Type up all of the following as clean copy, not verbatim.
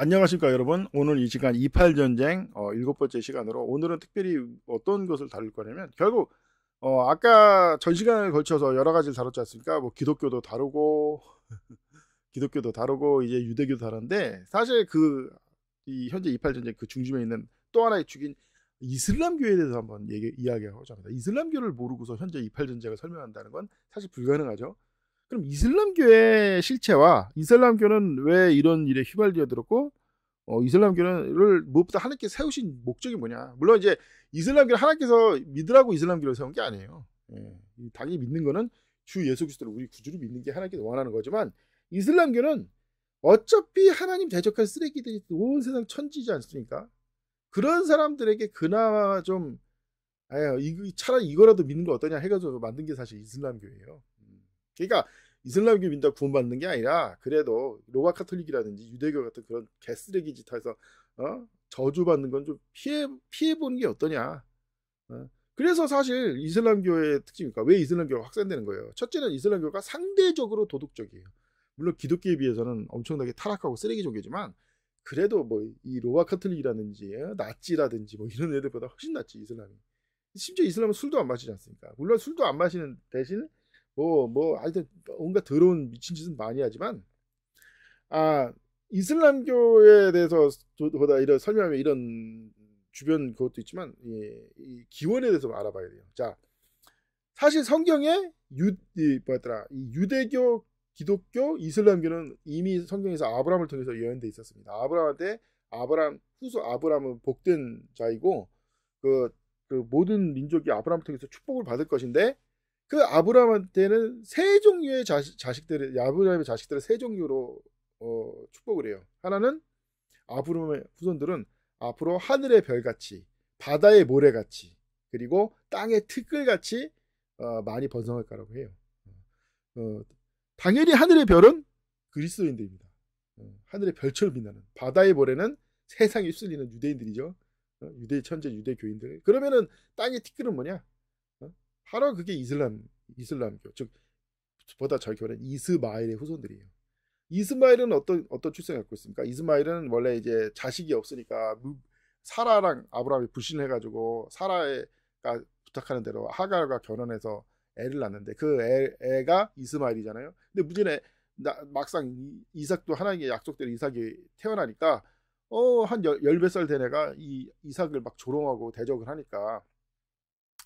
안녕하십니까 여러분. 오늘 이 시간 28전쟁 7번째 시간으로 오늘은 특별히 어떤 것을 다룰 거냐면 결국 아까 전 시간을 걸쳐서 여러 가지를 다뤘지 않습니까? 뭐 기독교도 다루고 기독교도 다루고 이제 유대교도 다루는데 사실 이 현재 28전쟁 그 중심에 있는 또 하나의 축인 이슬람교에 대해서 한번 이야기하고자 합니다. 이슬람교를 모르고서 현재 28전쟁을 설명한다는 건 사실 불가능하죠. 그럼 이슬람교의 실체와 이슬람교는 왜 이런 일에 휘발되어들었고 이슬람교를 무엇보다 하나님께 세우신 목적이 뭐냐. 물론 이제 이슬람교를 하나님께서 믿으라고 이슬람교를 세운 게 아니에요. 당연히 믿는 거는 주 예수 그리스도를 우리 구주로 믿는 게 하나님께서 원하는 거지만 이슬람교는 어차피 하나님 대적할 쓰레기들이 온 세상 천지지 않습니까? 그런 사람들에게 그나마 좀 차라리 이거라도 믿는 거 어떠냐 해가지고 만든 게 사실 이슬람교예요. 그러니까 이슬람교 믿는다 구원받는 게 아니라 그래도 로마 카톨릭이라든지 유대교 같은 그런 개쓰레기 짓해서 저주받는 건 좀 피해 보는 게 어떠냐. 그래서 사실 이슬람교의 특징이니까 왜 이슬람교가 확산되는 거예요. 첫째는 이슬람교가 상대적으로 도덕적이에요. 물론 기독교에 비해서는 엄청나게 타락하고 쓰레기 종교지만 그래도 뭐 이 로마 카톨릭이라든지 나치라든지 뭐 이런 애들보다 훨씬 낫지 이슬람이. 심지어 이슬람은 술도 안 마시지 않습니까? 물론 술도 안 마시는 대신 하여튼 온갖 더러운 미친 짓은 많이 하지만 이슬람교에 대해서 보다 이런 설명하면 이런 주변 그것도 있지만 이 기원에 대해서 알아봐야 돼요. 자, 사실 성경에 이 유대교, 기독교, 이슬람교는 이미 성경에서 아브라함을 통해서 예언돼 있었습니다. 아브라함은 복된 자이고 그 모든 민족이 아브라함을 통해서 축복을 받을 것인데 그 아브라함한테는 세 종류의 아브라함의 자식들을 세 종류로 축복을 해요. 하나는 아브라함의 후손들은 앞으로 하늘의 별같이 바다의 모래같이 그리고 땅의 티끌같이 많이 번성할 거라고 해요. 당연히 하늘의 별은 그리스도인들입니다. 하늘의 별처럼 빛나는 바다의 모래는 세상에 휩쓸리는 유대인들이죠. 유대 천재 유대교인들. 그러면은 땅의 티끌은 뭐냐? 바로 그게 이슬람교, 즉 보다 정확히 말하면 이스마엘의 후손들이에요. 이스마엘은 어떤 출생을 갖고 있습니까? 이스마엘은 원래 이제 자식이 없으니까 사라랑 아브라함이 불신을 해가지고 사라가 부탁하는 대로 하갈과 결혼해서 애를 낳는데 그 애가 이스마엘이잖아요. 근데 문제는 막상 이삭도 하나님의 약속대로 이삭이 태어나니까 한 10몇 살 된 애가 이삭을 막 조롱하고 대적을 하니까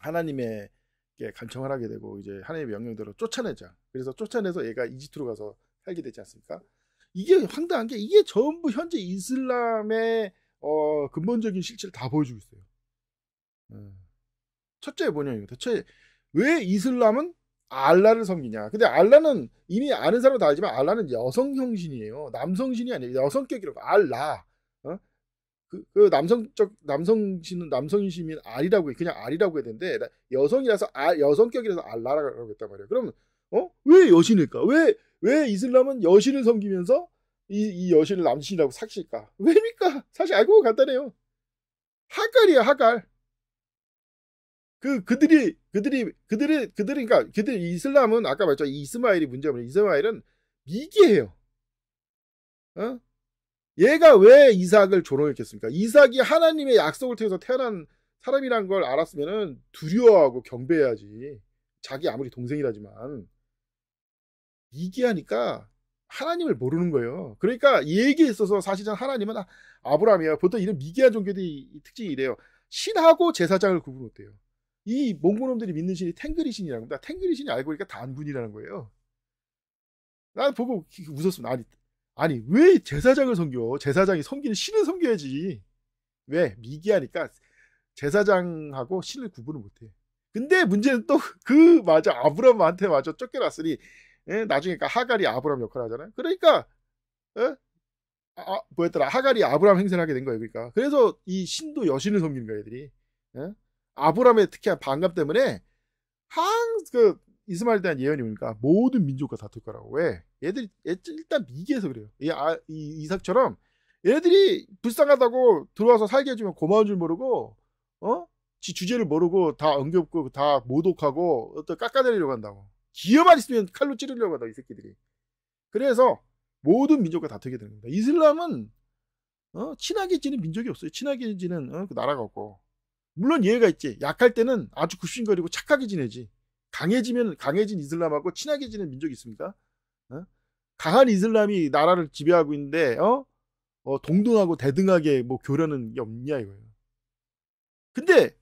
하나님의 간청을 하게 되고 이제 하나님의 명령대로 쫓아내자. 그래서 쫓아내서 얘가 이집트로 가서 살게 되지 않습니까? 이게 황당한 게 이게 전부 현재 이슬람의 근본적인 실체를 다 보여주고 있어요. 첫째 뭐냐면 대체 왜 이슬람은 알라를 섬기냐? 근데 알라는 이미 아는 사람은 다 알지만 알라는 여성형 신이에요. 남성신이 아니에요. 여성격이라고 알라. 그 남성신은 알이라고 해. 그냥 알이라고 해야 되는데 여성이라서 여성격이라서 알라라고 했단 말이에요. 그러면 왜 여신일까? 왜 이슬람은 여신을 섬기면서 이 여신을 남신이라고 삭실까? 왜입니까? 사실 알고 보면 간단해요. 하갈이야, 하갈. 그러니까 이슬람은 아까 말했죠. 이스마엘이 문제면 이스마엘은 미개해요. 얘가 왜 이삭을 조롱했겠습니까? 이삭이 하나님의 약속을 통해서 태어난 사람이란 걸 알았으면 두려워하고 경배해야지. 자기 아무리 동생이라지만 미개하니까 하나님을 모르는 거예요. 그러니까 이 얘기에 있어서 사실은 하나님은 아브라함이에요. 보통 이런 미개한 종교들이 특징이 이래요. 신하고 제사장을 구분 못해요. 이 몽고놈들이 믿는 신이 탱그리 신이라는 겁니다. 탱그리 신이 알고 보니까 단군이라는 거예요. 난 보고 웃었습니다. 아니 왜 제사장을 섬겨? 제사장이 섬기는 신을 섬겨야지. 왜? 미개하니까 제사장하고 신을 구분을 못해. 근데 문제는 또 맞아 아브라함한테 맞아 쫓겨났으니 나중에 하갈이 아브라함 역할을 하잖아요. 그러니까 뭐였더라? 하갈이 아브라함 행세를 하게 된 거예요. 그러니까 그래서 이 신도 여신을 섬기는 거예요, 애들이. 아브라함의 특히한 반감 때문에 그 이스마엘에 대한 예언이 뭡니까? 모든 민족과 다툴 거라고. 왜? 얘들이 일단 미개해서 그래요. 이삭처럼 얘들이 불쌍하다고 들어와서 살게 해주면 고마운 줄 모르고 지 주제를 모르고 다 엉겹고 다 모독하고 어떤 깎아내리려고 한다고. 기회만 있으면 칼로 찌르려고 한다 이 새끼들이. 그래서 모든 민족과 다투게 되는 겁니다. 이슬람은 친하게 지는 민족이 없어요. 친하게 지는 그 나라가 없고. 물론 예외가 있지. 약할 때는 아주 굽신거리고 착하게 지내지. 강해지면 강해진 이슬람하고 친하게 지는 민족이 있습니까? 강한 이슬람이 나라를 지배하고 있는데 동등하고 대등하게 뭐 교류하는 게 없냐 이거예요. 근데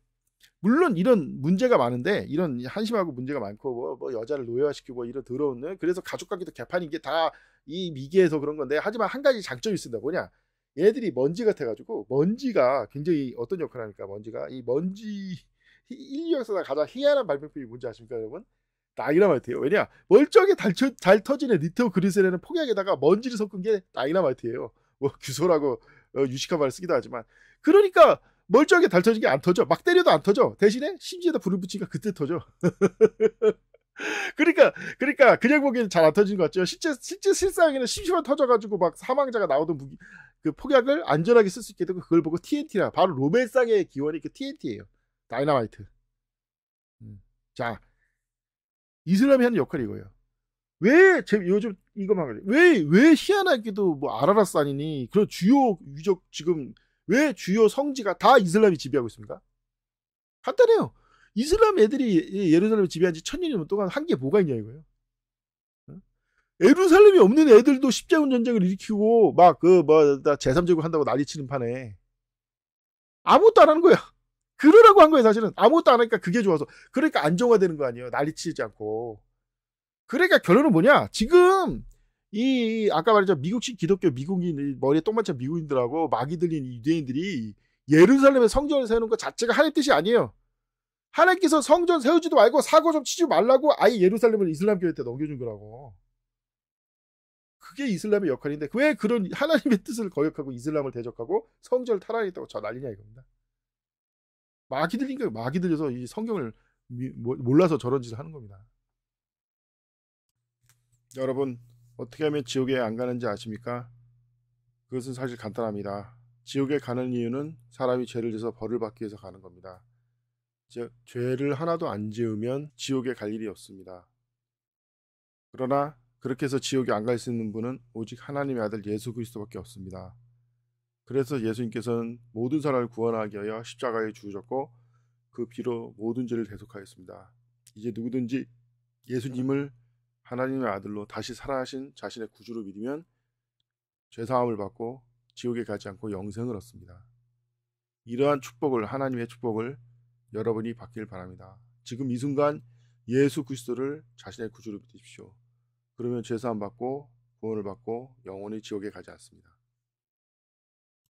물론 이런 문제가 많은데, 이런 한심하고 문제가 많고 뭐 여자를 노예화시키고 뭐 이런 더러운, 그래서 가족 관계도 개판인 게 다 이 미개해서 그런 건데, 하지만 한 가지 장점이 있습니다. 뭐냐? 얘들이 먼지 같아가지고, 먼지가 굉장히 어떤 역할을 하니까, 먼지가 이 먼지 인류 역사상 가장 희한한 발명품이 뭔지 아십니까 여러분? 다이너마이트예요. 왜냐? 멀쩡하게 잘 터지는 니트오 그리스라는 폭약에다가 먼지를 섞은 게 다이너마이트예요. 뭐 규소라고 유식한 말을 쓰기도 하지만, 그러니까 멀쩡하게 달 터진 게 안 터져. 막 때려도 안 터져. 대신에 심지에다 불을 붙이니까 그때 터져. 그러니까 그냥 보기에는 잘 안 터지는 것 같죠. 실제 실상에는 심심한 터져가지고 막 사망자가 나오던 무기, 그 폭약을 안전하게 쓸 수 있게 되고, 그걸 보고 TNT라, 바로 로맨상의 기원이 그 TNT예요. 다이너마이트. 자, 이슬람이 하는 역할이 이거예요. 왜 요즘 이거만 그래? 왜 희한하게도 뭐 아라라산이니 그런 주요 유적, 지금 왜 주요 성지가 다 이슬람이 지배하고 있습니까? 간단해요. 이슬람 애들이 예루살렘을 지배한 지 1000년이면 동안 한 게 뭐가 있냐 이거예요. 예루살렘이 없는 애들도 십자군 전쟁을 일으키고 막 제3제국 한다고 난리치는 판에 아무것도 안 하는 거야. 그러라고 한 거예요. 사실은 아무것도 안 하니까 그게 좋아서. 그러니까 안정화되는 거 아니에요. 난리치지 않고. 그러니까 결론은 뭐냐? 지금 이 아까 말했죠, 미국식 기독교 미국인, 머리에 똥만찬 미국인들하고 마귀 들린 유대인들이 예루살렘에 성전을 세우는 것 자체가 하나님 뜻이 아니에요. 하나님께서 성전 세우지도 말고 사고 좀 치지 말라고 아예 예루살렘을 이슬람교한테 넘겨준 거라고. 그게 이슬람의 역할인데 왜 그런 하나님의 뜻을 거역하고 이슬람을 대적하고 성전을 탈환했다고 저 난리냐 이겁니다. 마귀 들린 거예요. 마귀 들려서 이 성경을 몰라서 저런 짓을 하는 겁니다. 여러분, 어떻게 하면 지옥에 안 가는지 아십니까? 그것은 사실 간단합니다. 지옥에 가는 이유는 사람이 죄를 져서 벌을 받기 위해서 가는 겁니다. 즉, 죄를 하나도 안 지으면 지옥에 갈 일이 없습니다. 그러나 그렇게 해서 지옥에 안 갈 수 있는 분은 오직 하나님의 아들 예수 그리스도밖에 없습니다. 그래서 예수님께서는 모든 사람을 구원하기 위하여 십자가에 죽으셨고 그 피로 모든 죄를 대속하였습니다. 이제 누구든지 예수님을 하나님의 아들로 다시 살아나신 자신의 구주로 믿으면 죄사함을 받고 지옥에 가지 않고 영생을 얻습니다. 이러한 축복을, 하나님의 축복을 여러분이 받길 바랍니다. 지금 이 순간 예수 그리스도를 자신의 구주로 믿으십시오. 그러면 죄사함 받고 구원을 받고 영원히 지옥에 가지 않습니다.